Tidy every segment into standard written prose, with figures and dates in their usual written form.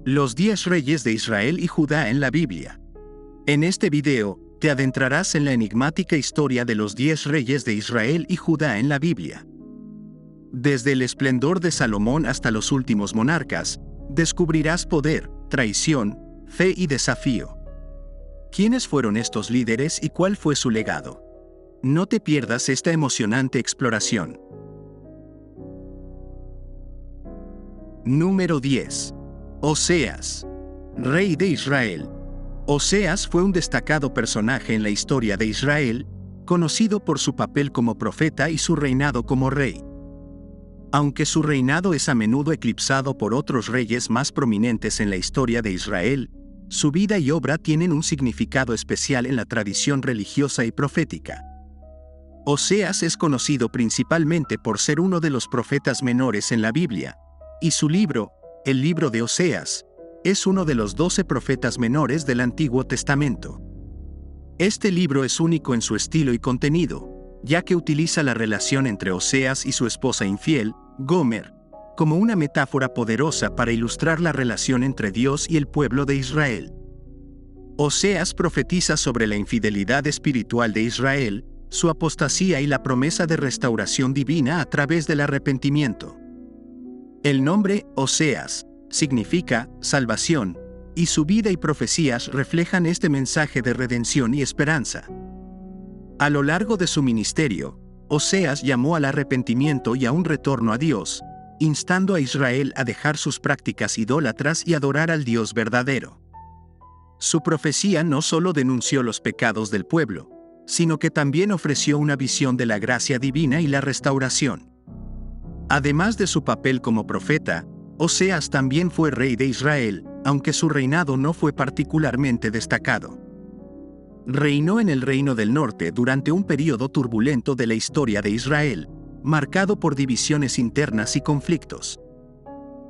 Los 10 reyes de Israel y Judá en la Biblia. En este video, te adentrarás en la enigmática historia de los 10 reyes de Israel y Judá en la Biblia. Desde el esplendor de Salomón hasta los últimos monarcas, descubrirás poder, traición, fe y desafío. ¿Quiénes fueron estos líderes y cuál fue su legado? No te pierdas esta emocionante exploración. Número 10. Oseas, rey de Israel. Oseas fue un destacado personaje en la historia de Israel, conocido por su papel como profeta y su reinado como rey. Aunque su reinado es a menudo eclipsado por otros reyes más prominentes en la historia de Israel, su vida y obra tienen un significado especial en la tradición religiosa y profética. Oseas es conocido principalmente por ser uno de los profetas menores en la Biblia, y su libro, el libro de Oseas, es uno de los 12 profetas menores del Antiguo Testamento. Este libro es único en su estilo y contenido, ya que utiliza la relación entre Oseas y su esposa infiel, Gomer, como una metáfora poderosa para ilustrar la relación entre Dios y el pueblo de Israel. Oseas profetiza sobre la infidelidad espiritual de Israel, su apostasía y la promesa de restauración divina a través del arrepentimiento. El nombre Oseas significa salvación, y su vida y profecías reflejan este mensaje de redención y esperanza. A lo largo de su ministerio, Oseas llamó al arrepentimiento y a un retorno a Dios, instando a Israel a dejar sus prácticas idólatras y adorar al Dios verdadero. Su profecía no solo denunció los pecados del pueblo, sino que también ofreció una visión de la gracia divina y la restauración. Además de su papel como profeta, Oseas también fue rey de Israel, aunque su reinado no fue particularmente destacado. Reinó en el Reino del Norte durante un período turbulento de la historia de Israel, marcado por divisiones internas y conflictos.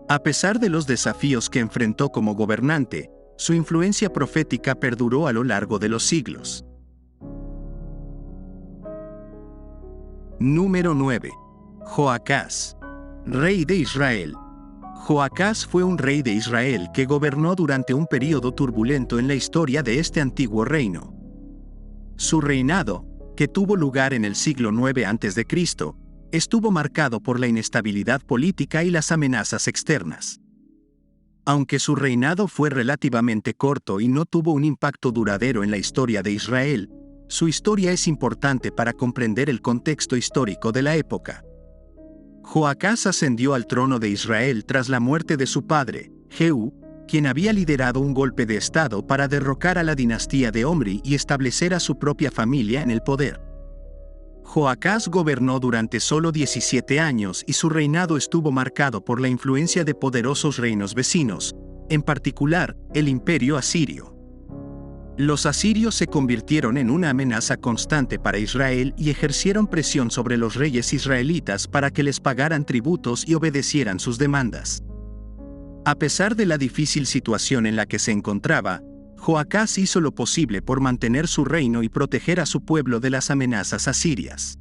A pesar de los desafíos que enfrentó como gobernante, su influencia profética perduró a lo largo de los siglos. Número 9. Joacás, rey de Israel. Joacás fue un rey de Israel que gobernó durante un período turbulento en la historia de este antiguo reino. Su reinado, que tuvo lugar en el siglo IX a.C., estuvo marcado por la inestabilidad política y las amenazas externas. Aunque su reinado fue relativamente corto y no tuvo un impacto duradero en la historia de Israel, su historia es importante para comprender el contexto histórico de la época. Joacás ascendió al trono de Israel tras la muerte de su padre, Jehú, quien había liderado un golpe de estado para derrocar a la dinastía de Omri y establecer a su propia familia en el poder. Joacás gobernó durante solo 17 años y su reinado estuvo marcado por la influencia de poderosos reinos vecinos, en particular, el Imperio Asirio. Los asirios se convirtieron en una amenaza constante para Israel y ejercieron presión sobre los reyes israelitas para que les pagaran tributos y obedecieran sus demandas. A pesar de la difícil situación en la que se encontraba, Joacás hizo lo posible por mantener su reino y proteger a su pueblo de las amenazas asirias.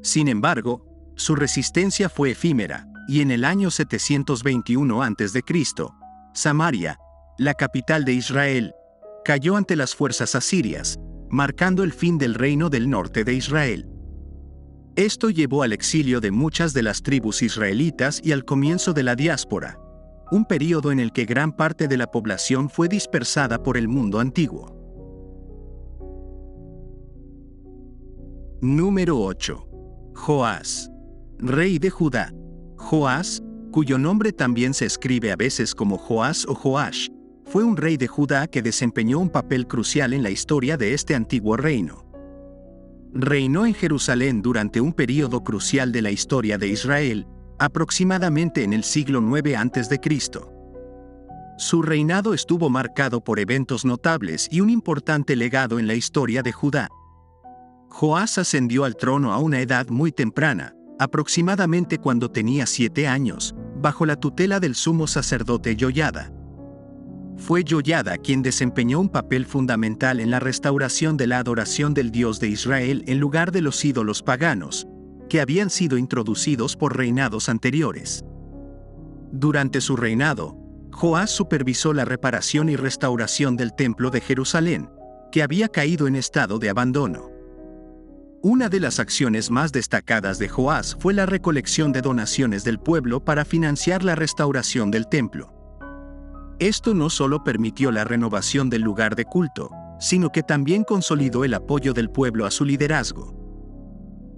Sin embargo, su resistencia fue efímera, y en el año 721 a.C., Samaria, la capital de Israel, cayó ante las fuerzas asirias, marcando el fin del reino del norte de Israel. Esto llevó al exilio de muchas de las tribus israelitas y al comienzo de la diáspora, un período en el que gran parte de la población fue dispersada por el mundo antiguo. Número 8. Joás, rey de Judá. Joás, cuyo nombre también se escribe a veces como Joás o Joash, fue un rey de Judá que desempeñó un papel crucial en la historia de este antiguo reino. Reinó en Jerusalén durante un período crucial de la historia de Israel, aproximadamente en el siglo IX a.C. Su reinado estuvo marcado por eventos notables y un importante legado en la historia de Judá. Joás ascendió al trono a una edad muy temprana, aproximadamente cuando tenía 7 años, bajo la tutela del sumo sacerdote Joiada. Fue Joiada quien desempeñó un papel fundamental en la restauración de la adoración del Dios de Israel en lugar de los ídolos paganos, que habían sido introducidos por reinados anteriores. Durante su reinado, Joás supervisó la reparación y restauración del Templo de Jerusalén, que había caído en estado de abandono. Una de las acciones más destacadas de Joás fue la recolección de donaciones del pueblo para financiar la restauración del templo. Esto no solo permitió la renovación del lugar de culto, sino que también consolidó el apoyo del pueblo a su liderazgo.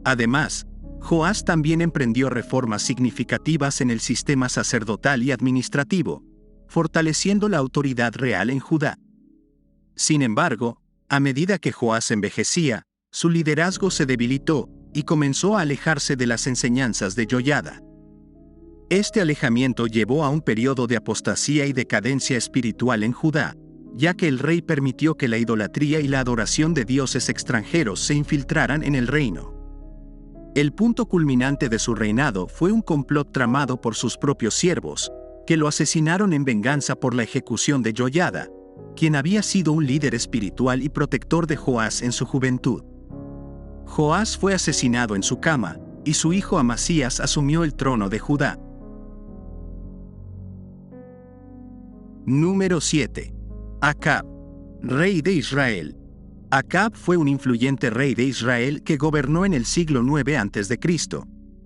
Además, Joás también emprendió reformas significativas en el sistema sacerdotal y administrativo, fortaleciendo la autoridad real en Judá. Sin embargo, a medida que Joás envejecía, su liderazgo se debilitó y comenzó a alejarse de las enseñanzas de Joiada. Este alejamiento llevó a un periodo de apostasía y decadencia espiritual en Judá, ya que el rey permitió que la idolatría y la adoración de dioses extranjeros se infiltraran en el reino. El punto culminante de su reinado fue un complot tramado por sus propios siervos, que lo asesinaron en venganza por la ejecución de Joiada, quien había sido un líder espiritual y protector de Joás en su juventud. Joás fue asesinado en su cama, y su hijo Amasías asumió el trono de Judá. Número 7. Acab, rey de Israel. Acab fue un influyente rey de Israel que gobernó en el siglo IX a.C.,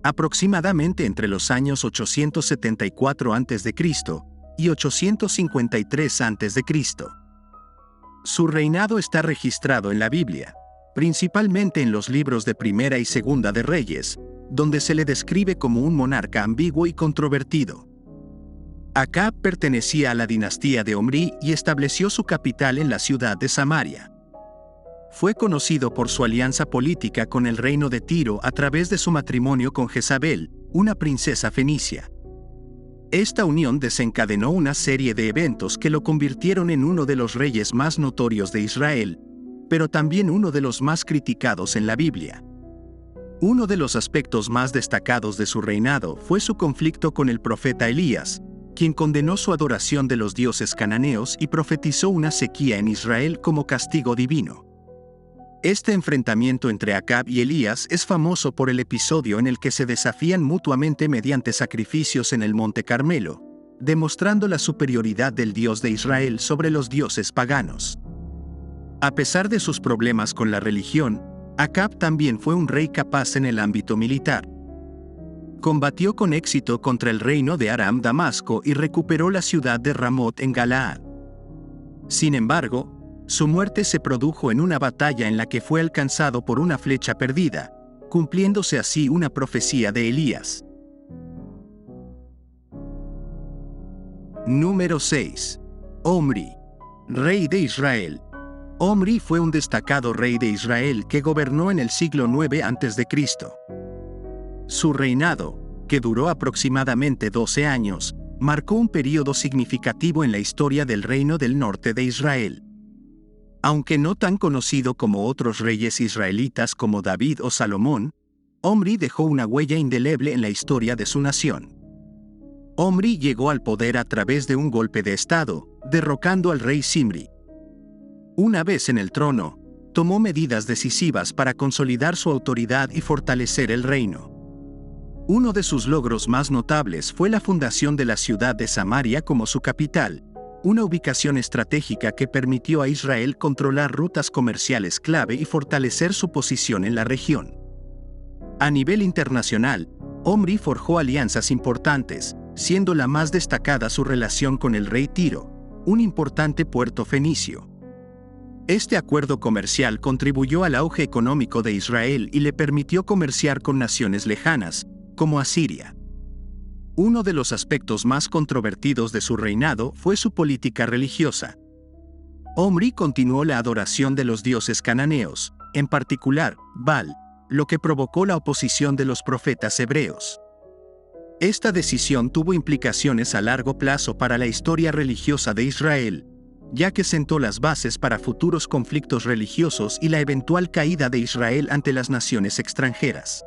aproximadamente entre los años 874 a.C. y 853 a.C. Su reinado está registrado en la Biblia, principalmente en los libros de Primera y Segunda de Reyes, donde se le describe como un monarca ambiguo y controvertido. Acab pertenecía a la dinastía de Omri y estableció su capital en la ciudad de Samaria. Fue conocido por su alianza política con el reino de Tiro a través de su matrimonio con Jezabel, una princesa fenicia. Esta unión desencadenó una serie de eventos que lo convirtieron en uno de los reyes más notorios de Israel, pero también uno de los más criticados en la Biblia. Uno de los aspectos más destacados de su reinado fue su conflicto con el profeta Elías, quien condenó su adoración de los dioses cananeos y profetizó una sequía en Israel como castigo divino. Este enfrentamiento entre Acab y Elías es famoso por el episodio en el que se desafían mutuamente mediante sacrificios en el Monte Carmelo, demostrando la superioridad del Dios de Israel sobre los dioses paganos. A pesar de sus problemas con la religión, Acab también fue un rey capaz en el ámbito militar. Combatió con éxito contra el reino de Aram Damasco y recuperó la ciudad de Ramot en Galaad. Sin embargo, su muerte se produjo en una batalla en la que fue alcanzado por una flecha perdida, cumpliéndose así una profecía de Elías. Número 6. Omri, rey de Israel. Omri fue un destacado rey de Israel que gobernó en el siglo IX a.C. Su reinado, que duró aproximadamente 12 años, marcó un período significativo en la historia del reino del norte de Israel. Aunque no tan conocido como otros reyes israelitas como David o Salomón, Omri dejó una huella indeleble en la historia de su nación. Omri llegó al poder a través de un golpe de estado, derrocando al rey Zimri. Una vez en el trono, tomó medidas decisivas para consolidar su autoridad y fortalecer el reino. Uno de sus logros más notables fue la fundación de la ciudad de Samaria como su capital, una ubicación estratégica que permitió a Israel controlar rutas comerciales clave y fortalecer su posición en la región. A nivel internacional, Omri forjó alianzas importantes, siendo la más destacada su relación con el rey Tiro, un importante puerto fenicio. Este acuerdo comercial contribuyó al auge económico de Israel y le permitió comerciar con naciones lejanas, como Asiria. Uno de los aspectos más controvertidos de su reinado fue su política religiosa. Omri continuó la adoración de los dioses cananeos, en particular, Baal, lo que provocó la oposición de los profetas hebreos. Esta decisión tuvo implicaciones a largo plazo para la historia religiosa de Israel, ya que sentó las bases para futuros conflictos religiosos y la eventual caída de Israel ante las naciones extranjeras.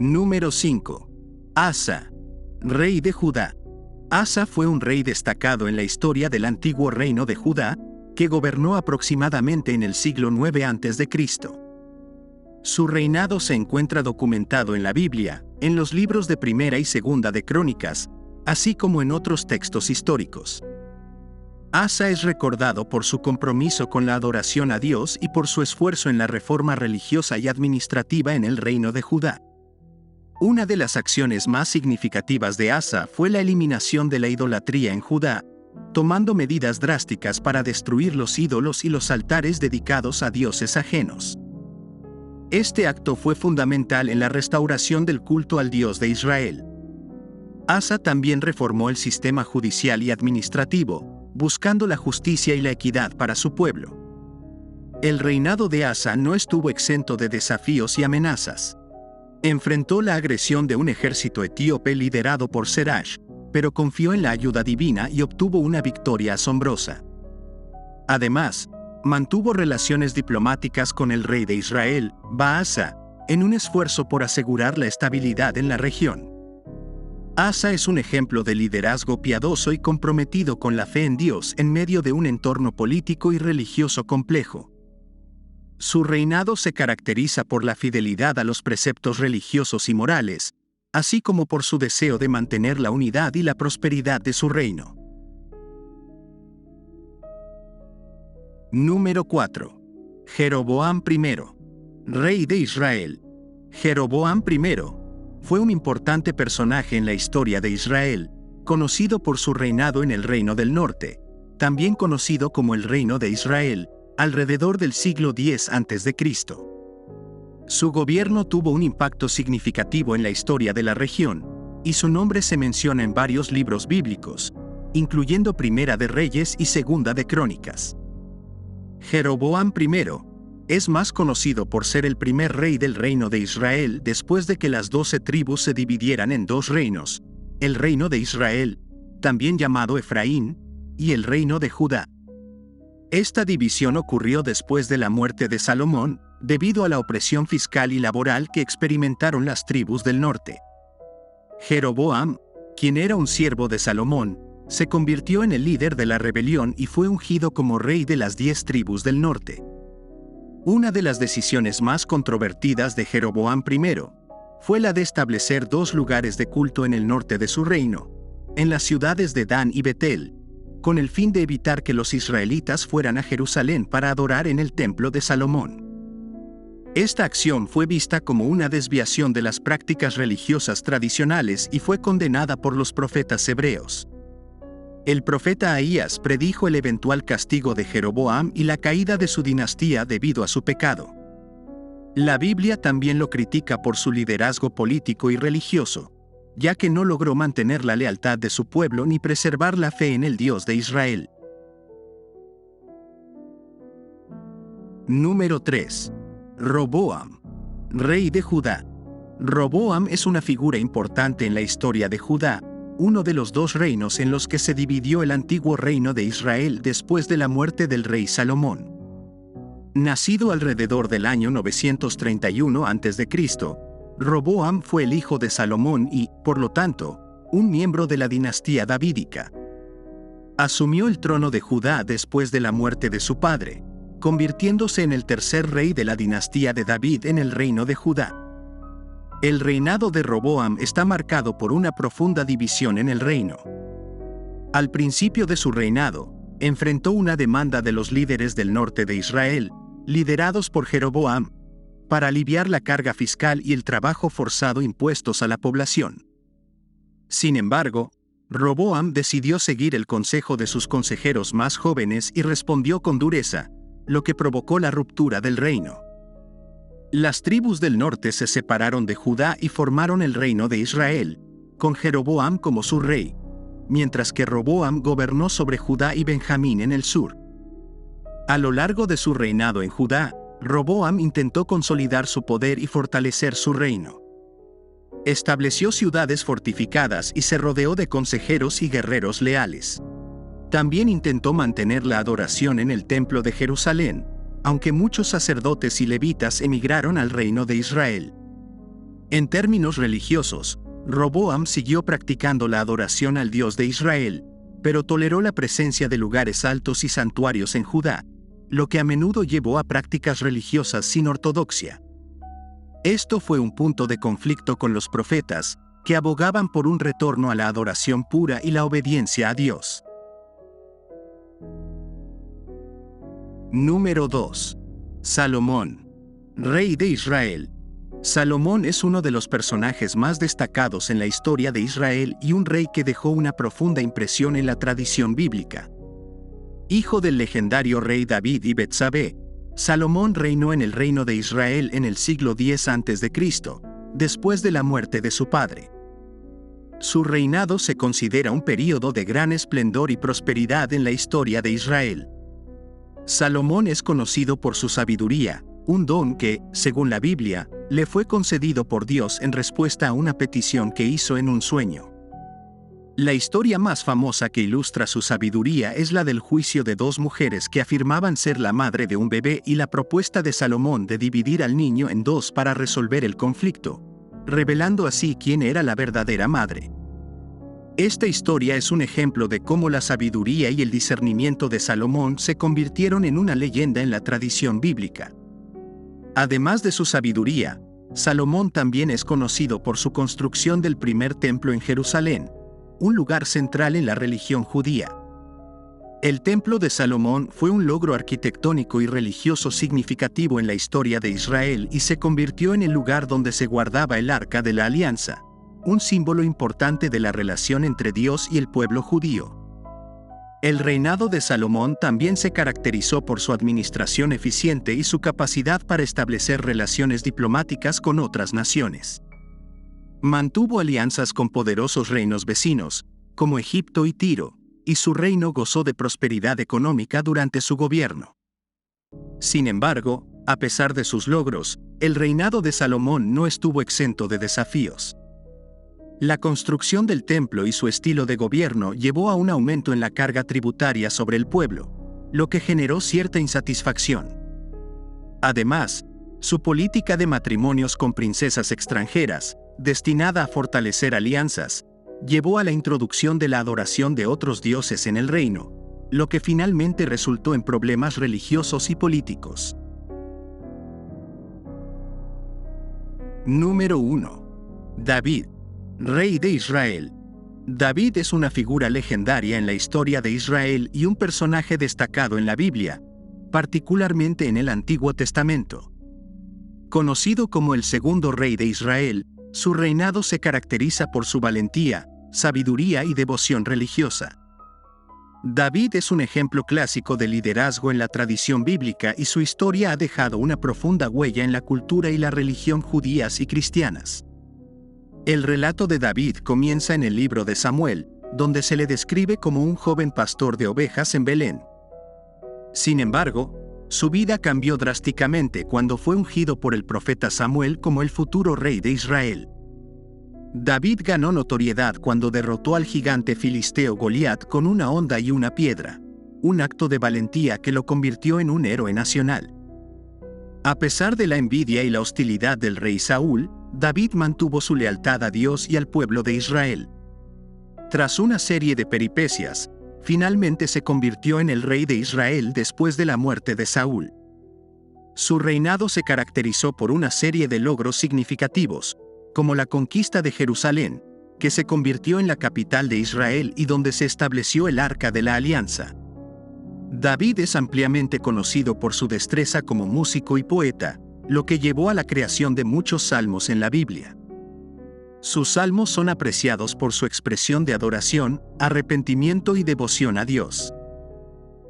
Número 5. Asa, rey de Judá. Asa fue un rey destacado en la historia del antiguo reino de Judá, que gobernó aproximadamente en el siglo IX a.C. Su reinado se encuentra documentado en la Biblia, en los libros de Primera y Segunda de Crónicas, así como en otros textos históricos. Asa es recordado por su compromiso con la adoración a Dios y por su esfuerzo en la reforma religiosa y administrativa en el reino de Judá. Una de las acciones más significativas de Asa fue la eliminación de la idolatría en Judá, tomando medidas drásticas para destruir los ídolos y los altares dedicados a dioses ajenos. Este acto fue fundamental en la restauración del culto al Dios de Israel. Asa también reformó el sistema judicial y administrativo, buscando la justicia y la equidad para su pueblo. El reinado de Asa no estuvo exento de desafíos y amenazas. Enfrentó la agresión de un ejército etíope liderado por Serash, pero confió en la ayuda divina y obtuvo una victoria asombrosa. Además, mantuvo relaciones diplomáticas con el rey de Israel, Baasa, en un esfuerzo por asegurar la estabilidad en la región. Asa es un ejemplo de liderazgo piadoso y comprometido con la fe en Dios en medio de un entorno político y religioso complejo. Su reinado se caracteriza por la fidelidad a los preceptos religiosos y morales, así como por su deseo de mantener la unidad y la prosperidad de su reino. Número 4. Jeroboam I, rey de Israel. Jeroboam I fue un importante personaje en la historia de Israel, conocido por su reinado en el Reino del Norte, también conocido como el Reino de Israel, alrededor del siglo X a.C. Su gobierno tuvo un impacto significativo en la historia de la región, y su nombre se menciona en varios libros bíblicos, incluyendo Primera de Reyes y Segunda de Crónicas. Jeroboam I es más conocido por ser el primer rey del reino de Israel después de que las 12 tribus se dividieran en dos reinos, el reino de Israel, también llamado Efraín, y el reino de Judá. Esta división ocurrió después de la muerte de Salomón, debido a la opresión fiscal y laboral que experimentaron las tribus del norte. Jeroboam, quien era un siervo de Salomón, se convirtió en el líder de la rebelión y fue ungido como rey de las 10 tribus del norte. Una de las decisiones más controvertidas de Jeroboam I fue la de establecer 2 lugares de culto en el norte de su reino, en las ciudades de Dan y Betel, con el fin de evitar que los israelitas fueran a Jerusalén para adorar en el templo de Salomón. Esta acción fue vista como una desviación de las prácticas religiosas tradicionales y fue condenada por los profetas hebreos. El profeta Ahías predijo el eventual castigo de Jeroboam y la caída de su dinastía debido a su pecado. La Biblia también lo critica por su liderazgo político y religioso, ya que no logró mantener la lealtad de su pueblo ni preservar la fe en el Dios de Israel. Número 3. Roboam, rey de Judá. Roboam es una figura importante en la historia de Judá, uno de los 2 reinos en los que se dividió el antiguo reino de Israel después de la muerte del rey Salomón. Nacido alrededor del año 931 a.C., Roboam fue el hijo de Salomón y, por lo tanto, un miembro de la dinastía davídica. Asumió el trono de Judá después de la muerte de su padre, convirtiéndose en el tercer rey de la dinastía de David en el reino de Judá. El reinado de Roboam está marcado por una profunda división en el reino. Al principio de su reinado, enfrentó una demanda de los líderes del norte de Israel, liderados por Jeroboam, para aliviar la carga fiscal y el trabajo forzado impuestos a la población. Sin embargo, Roboam decidió seguir el consejo de sus consejeros más jóvenes y respondió con dureza, lo que provocó la ruptura del reino. Las tribus del norte se separaron de Judá y formaron el reino de Israel, con Jeroboam como su rey, mientras que Roboam gobernó sobre Judá y Benjamín en el sur. A lo largo de su reinado en Judá, Roboam intentó consolidar su poder y fortalecer su reino. Estableció ciudades fortificadas y se rodeó de consejeros y guerreros leales. También intentó mantener la adoración en el templo de Jerusalén, aunque muchos sacerdotes y levitas emigraron al reino de Israel. En términos religiosos, Roboam siguió practicando la adoración al Dios de Israel, pero toleró la presencia de lugares altos y santuarios en Judá, lo que a menudo llevó a prácticas religiosas sin ortodoxia. Esto fue un punto de conflicto con los profetas, que abogaban por un retorno a la adoración pura y la obediencia a Dios. Número 2. Salomón, rey de Israel. Salomón es uno de los personajes más destacados en la historia de Israel y un rey que dejó una profunda impresión en la tradición bíblica. Hijo del legendario rey David y Betsabé, Salomón reinó en el reino de Israel en el siglo X a.C., después de la muerte de su padre. Su reinado se considera un período de gran esplendor y prosperidad en la historia de Israel. Salomón es conocido por su sabiduría, un don que, según la Biblia, le fue concedido por Dios en respuesta a una petición que hizo en un sueño. La historia más famosa que ilustra su sabiduría es la del juicio de dos mujeres que afirmaban ser la madre de un bebé y la propuesta de Salomón de dividir al niño en dos para resolver el conflicto, revelando así quién era la verdadera madre. Esta historia es un ejemplo de cómo la sabiduría y el discernimiento de Salomón se convirtieron en una leyenda en la tradición bíblica. Además de su sabiduría, Salomón también es conocido por su construcción del primer templo en Jerusalén, un lugar central en la religión judía. El Templo de Salomón fue un logro arquitectónico y religioso significativo en la historia de Israel y se convirtió en el lugar donde se guardaba el Arca de la Alianza, un símbolo importante de la relación entre Dios y el pueblo judío. El reinado de Salomón también se caracterizó por su administración eficiente y su capacidad para establecer relaciones diplomáticas con otras naciones. Mantuvo alianzas con poderosos reinos vecinos, como Egipto y Tiro, y su reino gozó de prosperidad económica durante su gobierno. Sin embargo, a pesar de sus logros, el reinado de Salomón no estuvo exento de desafíos. La construcción del templo y su estilo de gobierno llevó a un aumento en la carga tributaria sobre el pueblo, lo que generó cierta insatisfacción. Además, su política de matrimonios con princesas extranjeras, destinada a fortalecer alianzas, llevó a la introducción de la adoración de otros dioses en el reino, lo que finalmente resultó en problemas religiosos y políticos. Número 1. David, rey de Israel. David es una figura legendaria en la historia de Israel y un personaje destacado en la Biblia, particularmente en el Antiguo Testamento. Conocido como el segundo rey de Israel, su reinado se caracteriza por su valentía, sabiduría y devoción religiosa. David es un ejemplo clásico de liderazgo en la tradición bíblica y su historia ha dejado una profunda huella en la cultura y la religión judías y cristianas. El relato de David comienza en el libro de Samuel, donde se le describe como un joven pastor de ovejas en Belén. Sin embargo, su vida cambió drásticamente cuando fue ungido por el profeta Samuel como el futuro rey de Israel. David ganó notoriedad cuando derrotó al gigante filisteo Goliat con una honda y una piedra, un acto de valentía que lo convirtió en un héroe nacional. A pesar de la envidia y la hostilidad del rey Saúl, David mantuvo su lealtad a Dios y al pueblo de Israel. Tras una serie de peripecias, finalmente se convirtió en el rey de Israel después de la muerte de Saúl. Su reinado se caracterizó por una serie de logros significativos, como la conquista de Jerusalén, que se convirtió en la capital de Israel y donde se estableció el Arca de la Alianza. David es ampliamente conocido por su destreza como músico y poeta, lo que llevó a la creación de muchos salmos en la Biblia. Sus salmos son apreciados por su expresión de adoración, arrepentimiento y devoción a Dios.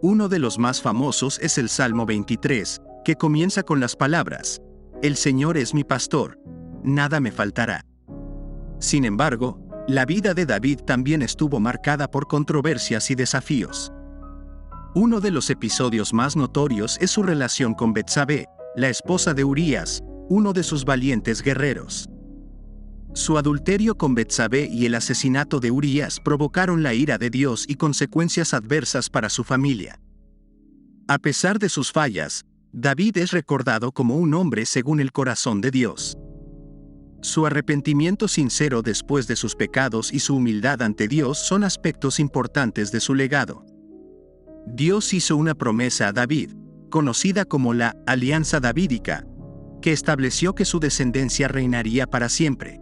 Uno de los más famosos es el Salmo 23, que comienza con las palabras: «El Señor es mi pastor, nada me faltará». Sin embargo, la vida de David también estuvo marcada por controversias y desafíos. Uno de los episodios más notorios es su relación con Betsabé, la esposa de Urías, uno de sus valientes guerreros. Su adulterio con Betsabé y el asesinato de Urías provocaron la ira de Dios y consecuencias adversas para su familia. A pesar de sus fallas, David es recordado como un hombre según el corazón de Dios. Su arrepentimiento sincero después de sus pecados y su humildad ante Dios son aspectos importantes de su legado. Dios hizo una promesa a David, conocida como la Alianza Davídica, que estableció que su descendencia reinaría para siempre.